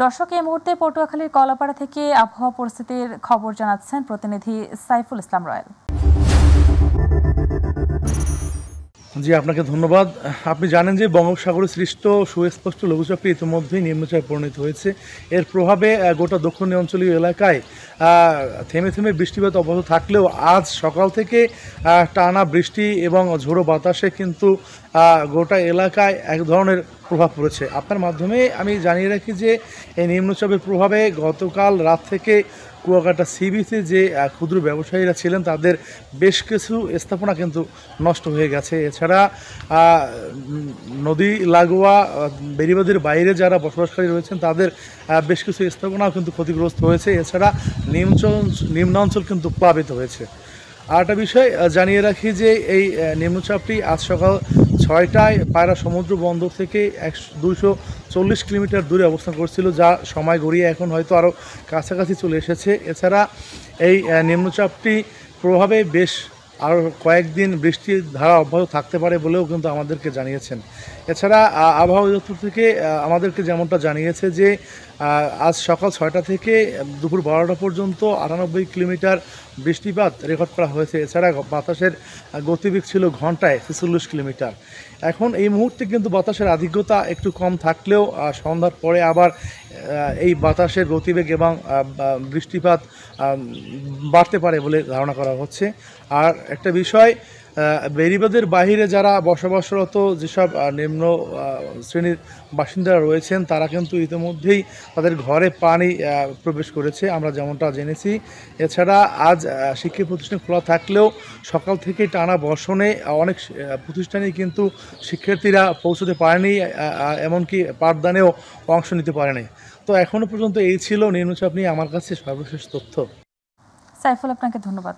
দর্শক, এই মুহূর্তে পটুয়াখালীর কলাপাড়া থেকে আবহাওয়া পরিস্থিতির খবর জানাচ্ছেন প্রতিনিধি সাইফুল ইসলাম রয়েল। জি, আপনাকে ধন্যবাদ। আপনি জানেন যে বঙ্গোপসাগরে সৃষ্ট সুস্পষ্ট লঘুচাপটি ইতিমধ্যেই নিম্নচাপে পরিণত হয়েছে। এর প্রভাবে গোটা দক্ষিণাঞ্চলীয় এলাকায় থেমে থেমে বৃষ্টিপাত অব্যাহত থাকলেও আজ সকাল থেকে টানা বৃষ্টি এবং ঝোড়ো বাতাসে কিন্তু গোটা এলাকায় এক ধরনের প্রভাব পড়েছে। আপনার মাধ্যমে আমি জানিয়ে রাখি যে এই নিম্নচাপের প্রভাবে গতকাল রাত থেকে কুয়াকাটা সি বিচে যে ক্ষুদ্র ব্যবসায়ীরা ছিলেন তাদের বেশ কিছু স্থাপনা কিন্তু নষ্ট হয়ে গেছে। এছাড়া নদী লাগোয়া বেড়িবাঁধের বাইরে যারা বসবাসকারী রয়েছেন তাদের বেশ কিছু স্থাপনাও কিন্তু ক্ষতিগ্রস্ত হয়েছে। এছাড়া নিম্নাঞ্চল কিন্তু প্লাবিত হয়েছে। আর একটা বিষয় জানিয়ে রাখি যে এই নিম্নচাপটি আজ সকাল 6টায় পায়রা সমুদ্র বন্দর থেকে 240 কিলোমিটার দূরে অবস্থান করছিল, যা সময় গড়িয়ে এখন হয়তো আরও কাছাকাছি চলে এসেছে। এছাড়া এই নিম্নচাপটি প্রভাবে বেশ আরও কয়েকদিন বৃষ্টির ধারা অব্যাহত থাকতে পারে বলেও কিন্তু আমাদেরকে জানিয়েছেন। এছাড়া আবহাওয়া দপ্তর থেকে আমাদেরকে যেমনটা জানিয়েছে যে আজ সকাল 6টা থেকে দুপুর 12টা পর্যন্ত 98 কিলোমিটার বৃষ্টিপাত রেকর্ড করা হয়েছে। এছাড়া বাতাসের গতিবেগ ছিল ঘন্টায় 46 কিলোমিটার। এখন এই মুহূর্তে কিন্তু বাতাসের আধিক্যতা একটু কম থাকলেও সন্ধ্যার পরে আবার এই বাতাসের গতিবেগ এবং বৃষ্টিপাত বাড়তে পারে বলে ধারণা করা হচ্ছে। আর একটা বিষয়, বেড়িবাঁধের বাহিরে যারা বসবাসরত যেসব নিম্ন শ্রেণীর বাসিন্দারা রয়েছেন তারা কিন্তু ইতিমধ্যেই তাদের ঘরে পানি প্রবেশ করেছে, আমরা যেমনটা জেনেছি। এছাড়া আজ শিক্ষা প্রতিষ্ঠান খোলা থাকলেও সকাল থেকে টানা বর্ষণে অনেক প্রতিষ্ঠানেই কিন্তু শিক্ষার্থীরা পৌঁছতে পারেনি, এমনকি পাঠদানেও অংশ নিতে পারেনি। তো এখনও পর্যন্ত এই ছিল নিম্নচাপ নিয়ে আমার কাছে সর্বশেষ তথ্য। সাইফুল, আপনাকে ধন্যবাদ।